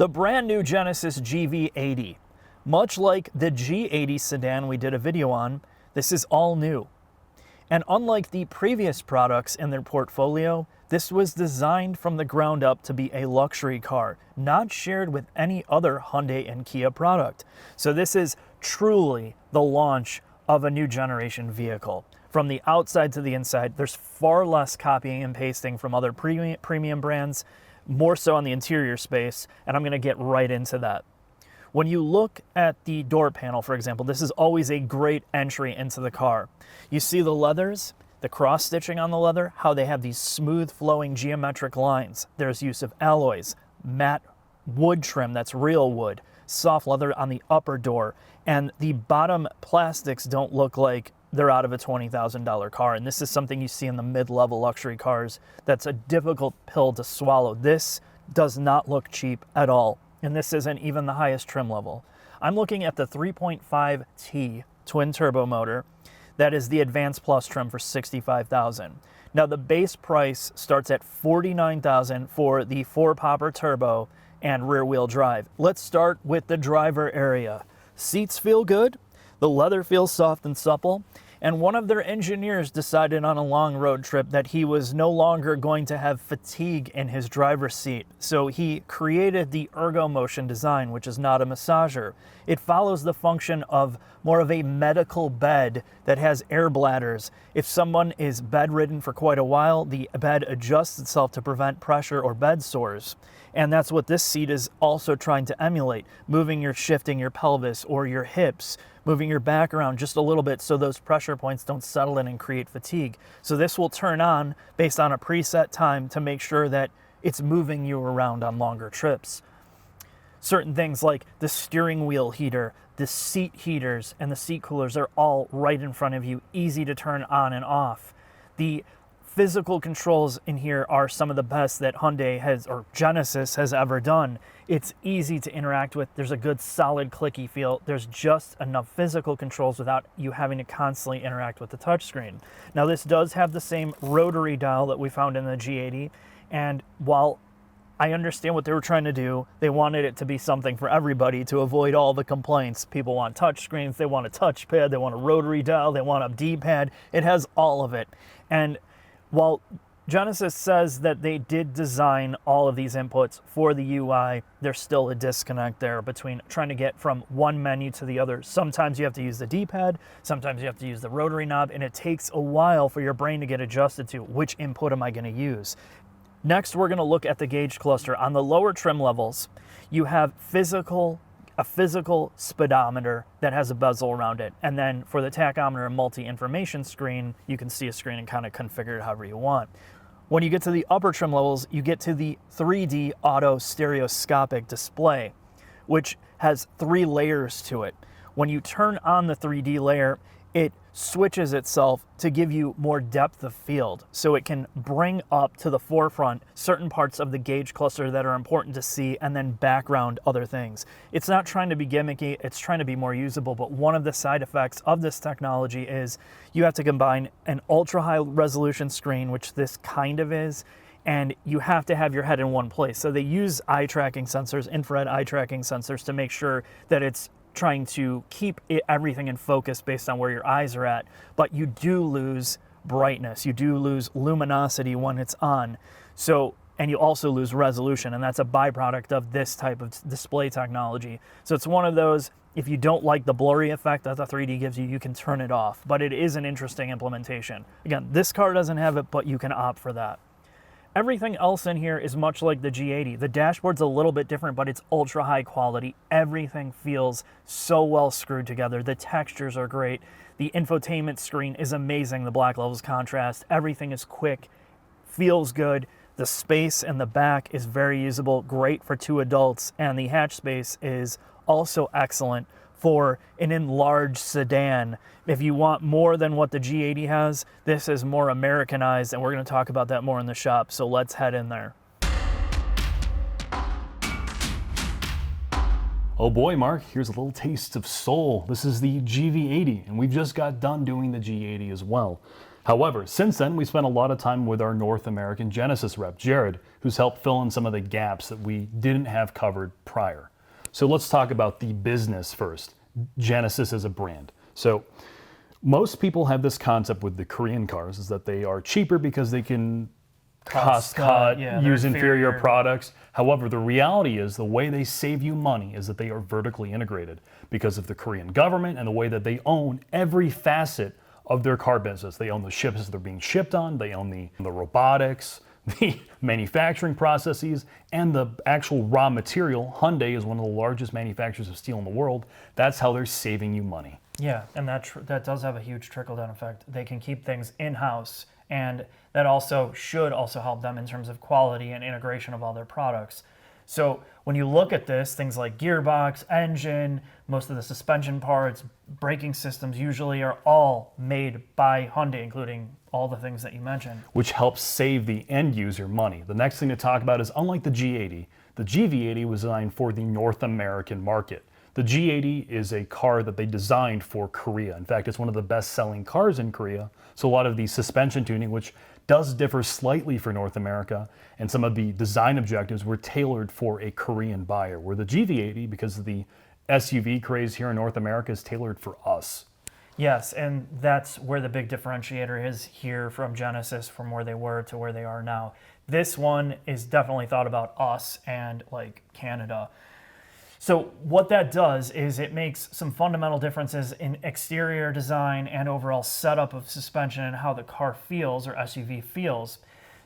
The brand new Genesis GV80. Much like the G80 sedan we did a video on, this is all new. And unlike the previous products in their portfolio, this was designed from the ground up to be a luxury car, not shared with any other Hyundai and Kia product. So this is truly the launch of a new generation vehicle. From the outside to the inside, there's far less copying and pasting from other premium brands, more so on the interior space, and I'm gonna get right into that. When you look at the door panel, for example, this is always a great entry into the car. You see the leathers, the cross stitching on the leather, how they have these smooth flowing geometric lines. There's use of alloys, matte wood trim that's real wood, soft leather on the upper door, and the bottom plastics don't look like they're out of a $20,000 car. And this is something you see in the mid-level luxury cars that's a difficult pill to swallow. This does not look cheap at all. And this isn't even the highest trim level. I'm looking at the 3.5T twin turbo motor. That is the Advanced Plus trim for $65,000. Now the base price starts at $49,000 for the 4-popper turbo and rear wheel drive. Let's start with the driver area. Seats feel good. The leather feels soft and supple, and one of their engineers decided on a long road trip that he was no longer going to have fatigue in his driver's seat. So he created the Ergo Motion design, which is not a massager. It follows the function of more of a medical bed that has air bladders. If someone is bedridden for quite a while, the bed adjusts itself to prevent pressure or bed sores. And that's what this seat is also trying to emulate, shifting your pelvis or your hips, moving your back around just a little bit so those pressure points don't settle in and create fatigue. So this will turn on based on a preset time to make sure that it's moving you around on longer trips. Certain things like the steering wheel heater, the seat heaters, and the seat coolers are all right in front of you, easy to turn on and off. The physical controls in here are some of the best that Hyundai has, or Genesis has ever done. It's easy to interact with. There's a good solid clicky feel. There's just enough physical controls without you having to constantly interact with the touchscreen. Now this does have the same rotary dial that we found in the G80, and while I understand what they were trying to do, they wanted it to be something for everybody to avoid all the complaints. People want touchscreens, they want a touchpad, they want a rotary dial, they want a D-pad. It has all of it. And while Genesis says that they did design all of these inputs for the UI, there's still a disconnect there between trying to get from one menu to the other. Sometimes you have to use the D-pad, sometimes you have to use the rotary knob, and it takes a while for your brain to get adjusted to which input am I going to use. Next, we're going to look at the gauge cluster. On the lower trim levels, you have a physical speedometer that has a bezel around it. And then for the tachometer and multi-information screen, you can see a screen and kind of configure it however you want. When you get to the upper trim levels, you get to the 3D auto stereoscopic display, which has 3 layers to it. When you turn on the 3D layer, it switches itself to give you more depth of field, so it can bring up to the forefront certain parts of the gauge cluster that are important to see and then background other things. It's not trying to be gimmicky, it's trying to be more usable, but one of the side effects of this technology is you have to combine an ultra high resolution screen, which this kind of is, and you have to have your head in one place. So they use eye tracking sensors, infrared eye tracking sensors, to make sure that it's trying to keep everything in focus based on where your eyes are at, but you do lose brightness, you do lose luminosity when it's on. So, and you also lose resolution, and that's a byproduct of this type of display technology. So it's one of those, if you don't like the blurry effect that the 3D gives you, you can turn it off, but it is an interesting implementation. Again, this car doesn't have it, but you can opt for that. Everything else in here is much like the G80. The dashboard's a little bit different, but it's ultra high quality. Everything feels so well screwed together. The textures are great. The infotainment screen is amazing. The black levels contrast. Everything is quick, feels good. The space in the back is very usable, great for 2 adults, and the hatch space is also excellent for an enlarged sedan. If you want more than what the G80 has, this is more Americanized, and we're going to talk about that more in the shop, so let's head in there. Oh boy, Mark, here's a little taste of soul. This is the GV80, and we've just got done doing the G80 as well. However, since then, we spent a lot of time with our North American Genesis rep, Jared, who's helped fill in some of the gaps that we didn't have covered prior. So let's talk about the business first. Genesis as a brand. So most people have this concept with the Korean cars is that they are cheaper because they can cost cut, use inferior products. However, the reality is the way they save you money is that they are vertically integrated because of the Korean government and the way that they own every facet of their car business. They own the ships they're being shipped on, they own the robotics, the manufacturing processes, and the actual raw material. Hyundai is one of the largest manufacturers of steel in the world. That's how they're saving you money. Yeah, and that does have a huge trickle-down effect. They can keep things in-house, and that also should also help them in terms of quality and integration of all their products. So when you look at this, things like gearbox, engine, most of the suspension parts, braking systems usually are all made by Hyundai, including all the things that you mentioned. Which helps save the end user money. The next thing to talk about is, unlike the G80, the GV80 was designed for the North American market. The G80 is a car that they designed for Korea. In fact, it's one of the best-selling cars in Korea. So a lot of the suspension tuning, which does differ slightly for North America, and some of the design objectives were tailored for a Korean buyer, where the GV80, because of the SUV craze here in North America, is tailored for us. Yes, and that's where the big differentiator is here from Genesis, from where they were to where they are now. This one is definitely thought about us and like Canada. So what that does is it makes some fundamental differences in exterior design and overall setup of suspension and how the car feels, or SUV feels.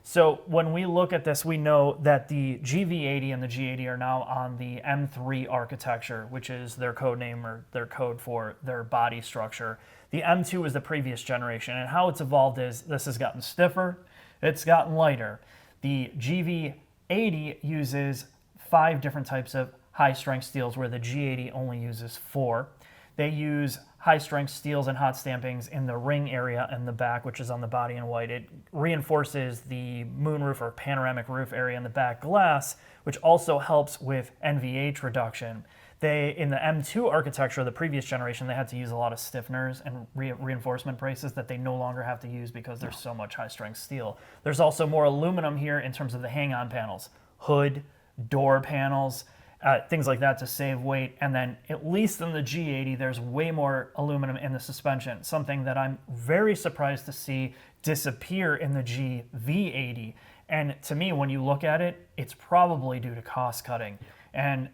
So when we look at this, we know that the GV80 and the G80 are now on the M3 architecture, which is their code name or their code for their body structure. The M2 is the previous generation, and how it's evolved is this has gotten stiffer, it's gotten lighter. The GV80 uses 5 different types of high-strength steels, where the G80 only uses 4. They use high-strength steels and hot stampings in the ring area in the back, which is on the body in white. It reinforces the moonroof or panoramic roof area in the back glass, which also helps with NVH reduction. In the M2 architecture, the previous generation, they had to use a lot of stiffeners and reinforcement braces that they no longer have to use because there's so much high-strength steel. There's also more aluminum here in terms of the hang-on panels, hood, door panels, things like that to save weight. And then at least in the G80, there's way more aluminum in the suspension, something that I'm very surprised to see disappear in the GV80. And to me, when you look at it, it's probably due to cost cutting. And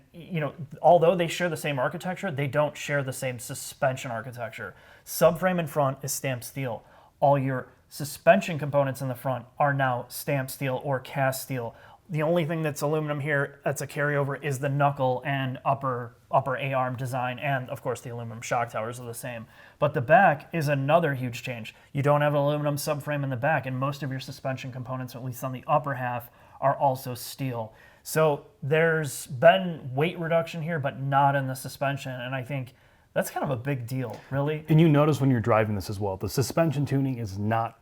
although they share the same architecture, they don't share the same suspension architecture. Subframe in front is stamped steel. All your suspension components in the front are now stamped steel or cast steel. The only thing that's aluminum here that's a carryover is the knuckle and upper A-arm design, and of course the aluminum shock towers are the same. But the back is another huge change. You don't have an aluminum subframe in the back, and most of your suspension components, at least on the upper half, are also steel. So there's been weight reduction here, but not in the suspension, and I think that's kind of a big deal, really. And you notice when you're driving this as well, the suspension tuning is not,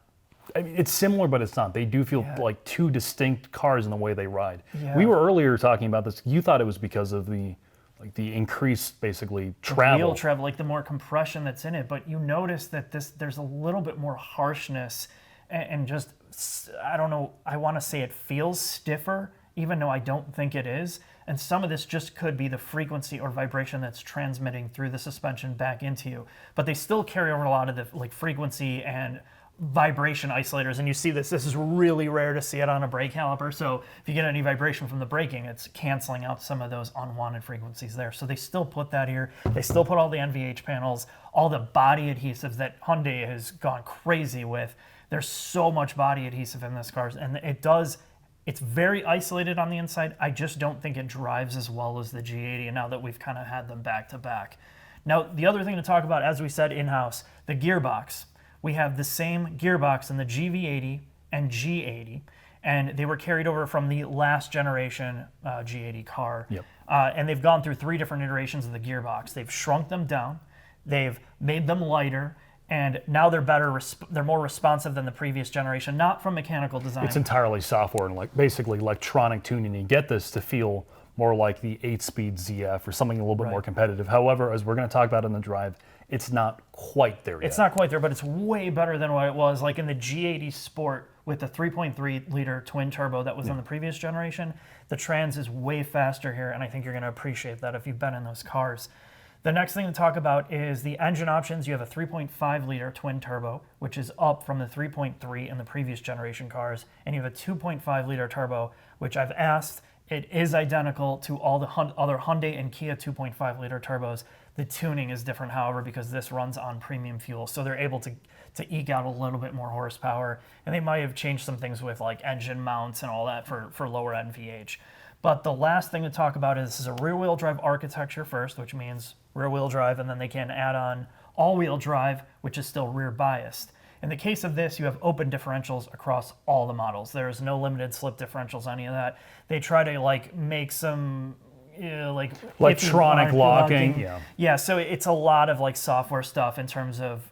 I mean, it's similar, but it's not. They do feel like 2 distinct cars in the way they ride. Yeah. We were earlier talking about this. You thought it was because of the increased, basically, travel. The wheel travel, like the more compression that's in it. But you notice that there's a little bit more harshness and just, I don't know, I want to say it feels stiffer, even though I don't think it is. And some of this just could be the frequency or vibration that's transmitting through the suspension back into you. But they still carry over a lot of the frequency and vibration isolators, and you see this is really rare to see it on a brake caliper, so if you get any vibration from the braking, it's canceling out some of those unwanted frequencies there. So they still put that here. They still put all the NVH panels, all the body adhesives that Hyundai has gone crazy with. There's so much body adhesive in this car, and it's very isolated on the inside. I just don't think it drives as well as the G80 now that we've kind of had them back to back. Now, the other thing to talk about, as we said, in-house, the gearbox. We have the same gearbox in the GV80 and G80, and they were carried over from the last generation G80 car. Yep. And they've gone through 3 different iterations of the gearbox. They've shrunk them down, they've made them lighter, and now they're better. They're more responsive than the previous generation, not from mechanical design. It's entirely software and basically electronic tuning. You get this to feel more like the 8-speed ZF or something a little bit more competitive. However, as we're going to talk about in the drive, it's not quite there yet. It's not quite there, but it's way better than what it was like in the G80 Sport with the 3.3 liter twin turbo that was in the previous generation. The trans is way faster here, and I think you're going to appreciate that if you've been in those cars. The next thing to talk about is the engine options. You have a 3.5 liter twin turbo, which is up from the 3.3 in the previous generation cars, and you have a 2.5 liter turbo, which I've asked, it is identical to all the other Hyundai and Kia 2.5 liter turbos. The tuning is different, however, because this runs on premium fuel, so they're able to eke out a little bit more horsepower, and they might have changed some things with like engine mounts and all that for lower NVH. But the last thing to talk about is this is a rear-wheel drive architecture first, which means rear-wheel drive, and then they can add on all-wheel drive, which is still rear-biased. In the case of this, you have open differentials across all the models. There's no limited slip differentials, any of that. They try to like make some like electronic locking. Yeah, so it's a lot of like software stuff in terms of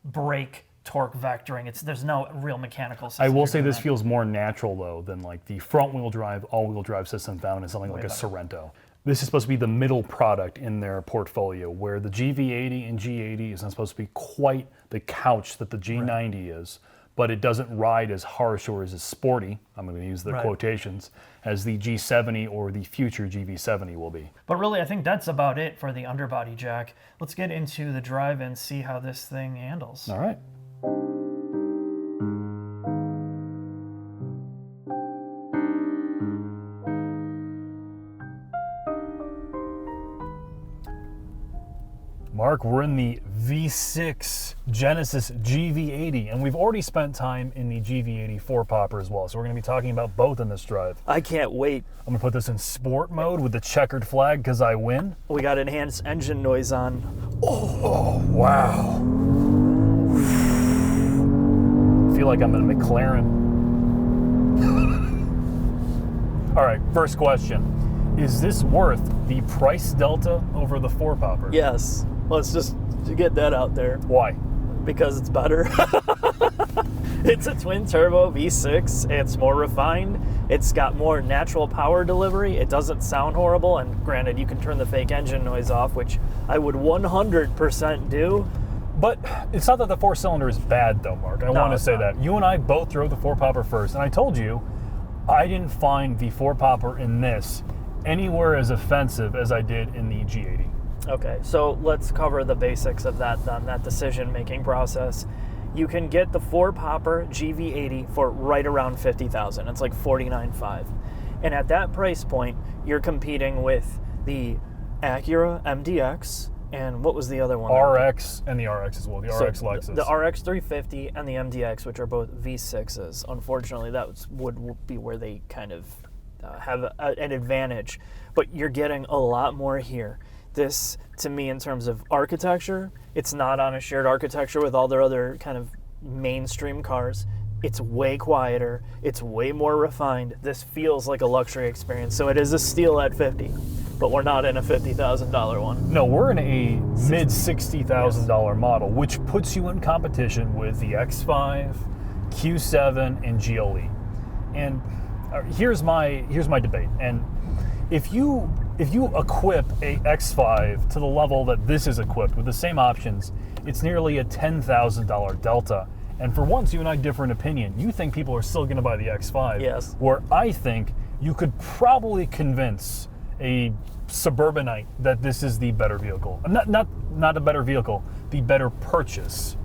brake torque vectoring. There's no real mechanical system. I will say this feels more natural though than like the front-wheel drive, all-wheel drive system found in something like a Sorento. This is supposed to be the middle product in their portfolio, where the GV80 and G80 is not supposed to be quite the couch that the G90 is, but it doesn't ride as harsh or as sporty, I'm going to use the quotations, as the G70 or the future GV70 will be. But really, I think that's about it for the underbody jack. Let's get into the drive and see how this thing handles. All right. Mark, we're in the V6 Genesis GV80, and we've already spent time in the GV80 4-popper as well, so we're going to be talking about both in this drive. I can't wait. I'm going to put this in sport mode with the checkered flag because I win. We got enhanced engine noise on. Oh, wow. I feel like I'm in a McLaren. All right, first question. Is this worth the price delta over the 4-popper? Yes. Let's just get that out there. Why? Because it's better. It's a twin turbo V6. It's more refined. It's got more natural power delivery. It doesn't sound horrible. And granted, you can turn the fake engine noise off, which I would 100% do. But it's not that the 4-cylinder is bad, though, Mark. I want to say that. You and I both drove the 4-popper first, and I told you I didn't find the 4-popper in this anywhere as offensive as I did in the G80. Okay, so let's cover the basics of that then, that decision-making process. You can get the 4-popper GV80 for right around $50,000. It's like $49,500. And at that price point, you're competing with the Acura MDX, and what was the other one? RX and the RX as well, the RX Lexus. The RX 350 and the MDX, which are both V6s. Unfortunately, that would be where they kind of have an advantage. But you're getting a lot more here. This, to me, in terms of architecture, it's not on a shared architecture with all their other kind of mainstream cars. It's way quieter. It's way more refined. This feels like a luxury experience. So it is a steal at $50,000, but we're not in a $50,000 one. No, we're in a mid-$60,000 model, which puts you in competition with the X5, Q7, and GLE. And here's my debate. And if you equip a X5 to the level that this is equipped with the same options, it's nearly a $10,000 delta. And for once, you and I differ in opinion. You think people are still going to buy the X5. Yes. Where I think you could probably convince a suburbanite that this is the better vehicle. Not a better vehicle, the better purchase.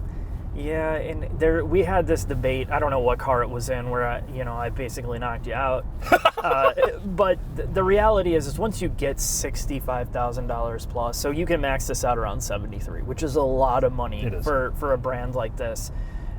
Yeah, and we had this debate. I don't know what car it was in, where I basically knocked you out. But the reality is once you get $65,000 plus, so you can max this out around 73, which is a lot of money for a brand like this.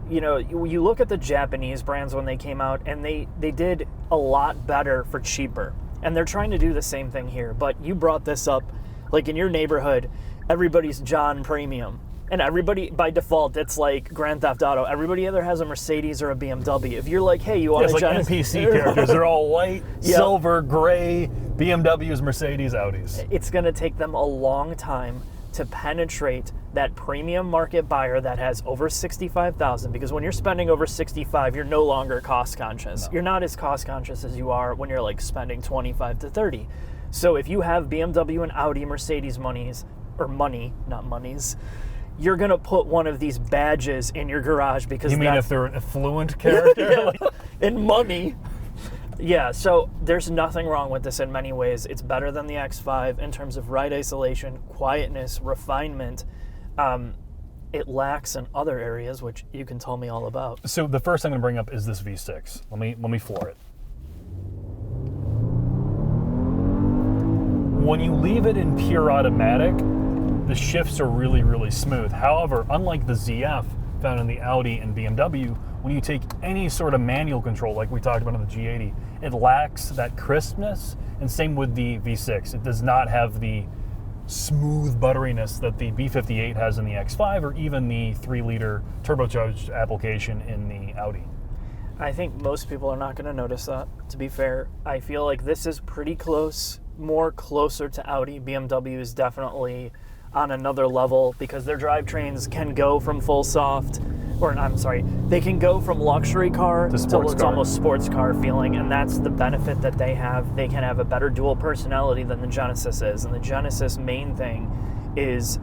You look at the Japanese brands when they came out, and they did a lot better for cheaper, and they're trying to do the same thing here. But you brought this up, like in your neighborhood, everybody's John Premium. And everybody, by default, it's like Grand Theft Auto. Everybody either has a Mercedes or a BMW. If you're like, hey, you want it's a like NPC characters. They're all white, Yep. silver, gray, BMWs, Mercedes, Audis. It's going to take them a long time to penetrate that premium market buyer that has over 65,000, because when you're spending over 65, you're no longer cost conscious. No. You're not as cost conscious as you are when you're like spending 25 to 30. So if you have BMW and Audi, Mercedes monies, or money, not monies, you're gonna put one of these badges in your garage because You mean if they're an affluent character? in money. Yeah, so there's nothing wrong with this in many ways. It's better than the X5 in terms of ride isolation, quietness, refinement. It lacks in other areas, which you can tell me all about. So the first thing I'm gonna bring up is this V6. Let me floor it. When you leave it in pure automatic, the shifts are really, really smooth. However, unlike the ZF found in the Audi and BMW, when you take any sort of manual control, like we talked about on the G80, it lacks that crispness, and same with the V6. It does not have the smooth butteriness that the B58 has in the X5, or even the 3-liter turbocharged application in the Audi. I think most people are not going to notice that, to be fair. I feel like this is pretty close, more closer to Audi. BMW is definitely on another level because their drivetrains can go from full soft, or I'm sorry, they can go from luxury car to it's almost sports car feeling, and that's the benefit that they have. They can have a better dual personality than the Genesis is, and the Genesis main thing is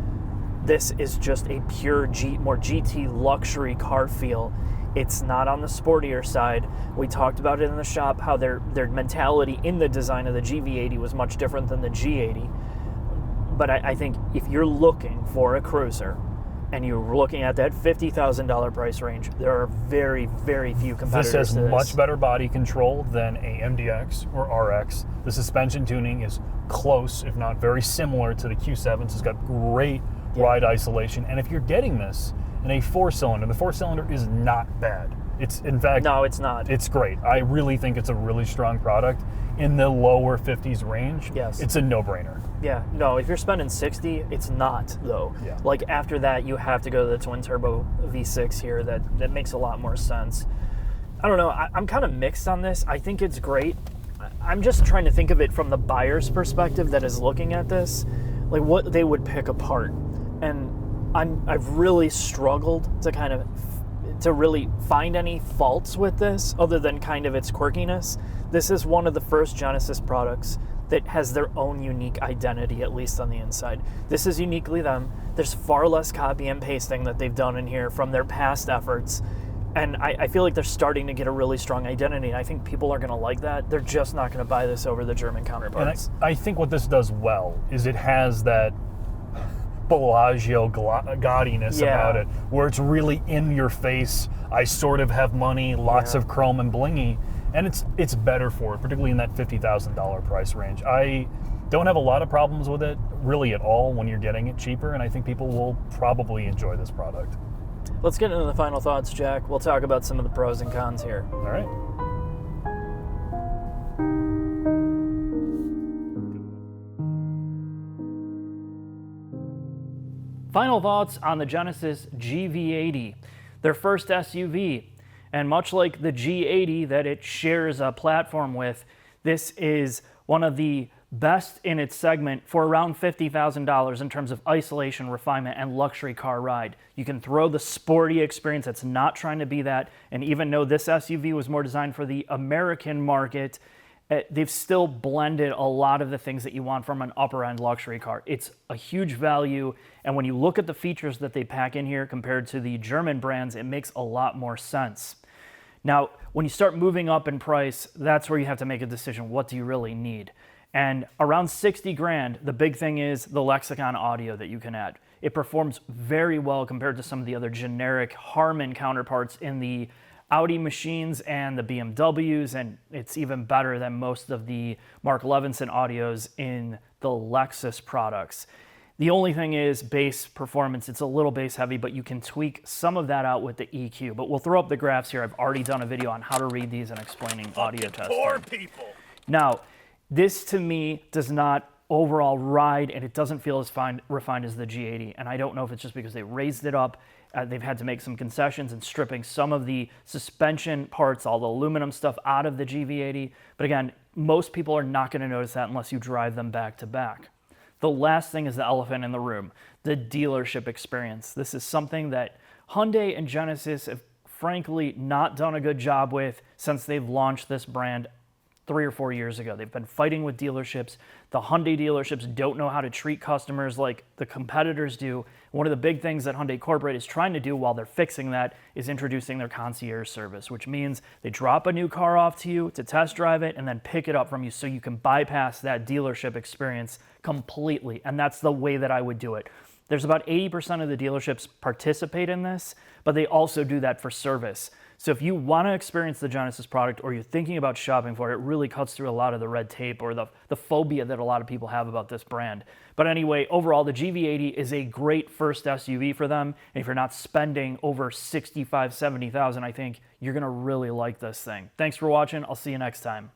this is just a pure more GT luxury car feel. It's not on the sportier side. We talked about it in the shop, how their mentality in the design of the GV80 was much different than the G80. But I think if you're looking for a cruiser and you're looking at that $50,000 price range, there are very, very few competitors. This has much better body control than a MDX or RX. The suspension tuning is close, if not very similar to the Q7s. It's got great ride isolation. And if you're getting this in a 4-cylinder, the 4-cylinder is not bad. It's, in fact, no, it's not. It's great. I really think it's a really strong product. In the lower 50s range, yes, it's a no-brainer. Yeah, no, if you're spending 60, it's not, though. Yeah. Like, after that, you have to go to the twin-turbo V6 here. That makes a lot more sense. I don't know. I'm kind of mixed on this. I think it's great. I'm just trying to think of it from the buyer's perspective that is looking at this, like what they would pick apart. And I've really struggled to really find any faults with this other than kind of its quirkiness. This is one of the first Genesis products that has their own unique identity, at least on the inside. This is uniquely them. There's far less copy and pasting that they've done in here from their past efforts. And I feel like they're starting to get a really strong identity. I think people are going to like that. They're just not going to buy this over the German counterparts. And I think what this does well is it has that Bellagio gaudiness about it, where it's really in your face. I sort of have money, lots of chrome and blingy, and it's better for it, particularly in that $50,000 price range. I don't have a lot of problems with it, really at all, when you're getting it cheaper, and I think people will probably enjoy this product. Let's get into the final thoughts, Jack. We'll talk about some of the pros and cons here. All right. Final thoughts on the Genesis GV80, their first SUV. And much like the G80 that it shares a platform with, this is one of the best in its segment for around $50,000 in terms of isolation, refinement, and luxury car ride. You can throw the sporty experience that's not trying to be that, and even though this SUV was more designed for the American market, they've still blended a lot of the things that you want from an upper-end luxury car. It's a huge value, and when you look at the features that they pack in here compared to the German brands, it makes a lot more sense. Now, when you start moving up in price, that's where you have to make a decision. What do you really need? And around 60 grand, the big thing is the Lexicon audio that you can add. It performs very well compared to some of the other generic Harman counterparts in the Audi machines and the BMWs, and it's even better than most of the Mark Levinson audios in the Lexus products. The only thing is bass performance. It's a little bass heavy, but you can tweak some of that out with the EQ. But we'll throw up the graphs here. I've already done a video on how to read these and explaining audio testing. Poor people. Now, this to me does not overall ride, and it doesn't feel as refined as the G80. And I don't know if it's just because they raised it up. They've had to make some concessions in stripping some of the suspension parts, all the aluminum stuff out of the GV80. But again, most people are not going to notice that unless you drive them back to back. The last thing is the elephant in the room, the dealership experience. This is something that Hyundai and Genesis have frankly not done a good job with since they've launched this brand 3 or 4 years ago. They've been fighting with dealerships. The Hyundai dealerships don't know how to treat customers like the competitors do. One of the big things that Hyundai Corporate is trying to do while they're fixing that is introducing their concierge service, which means they drop a new car off to you to test drive it and then pick it up from you so you can bypass that dealership experience completely. And that's the way that I would do it. There's about 80% of the dealerships participate in this, but they also do that for service. So if you want to experience the Genesis product or you're thinking about shopping for it, it really cuts through a lot of the red tape or the phobia that a lot of people have about this brand. But anyway, overall, the GV80 is a great first SUV for them. And if you're not spending over $65,000, $70,000, I think you're going to really like this thing. Thanks for watching. I'll see you next time.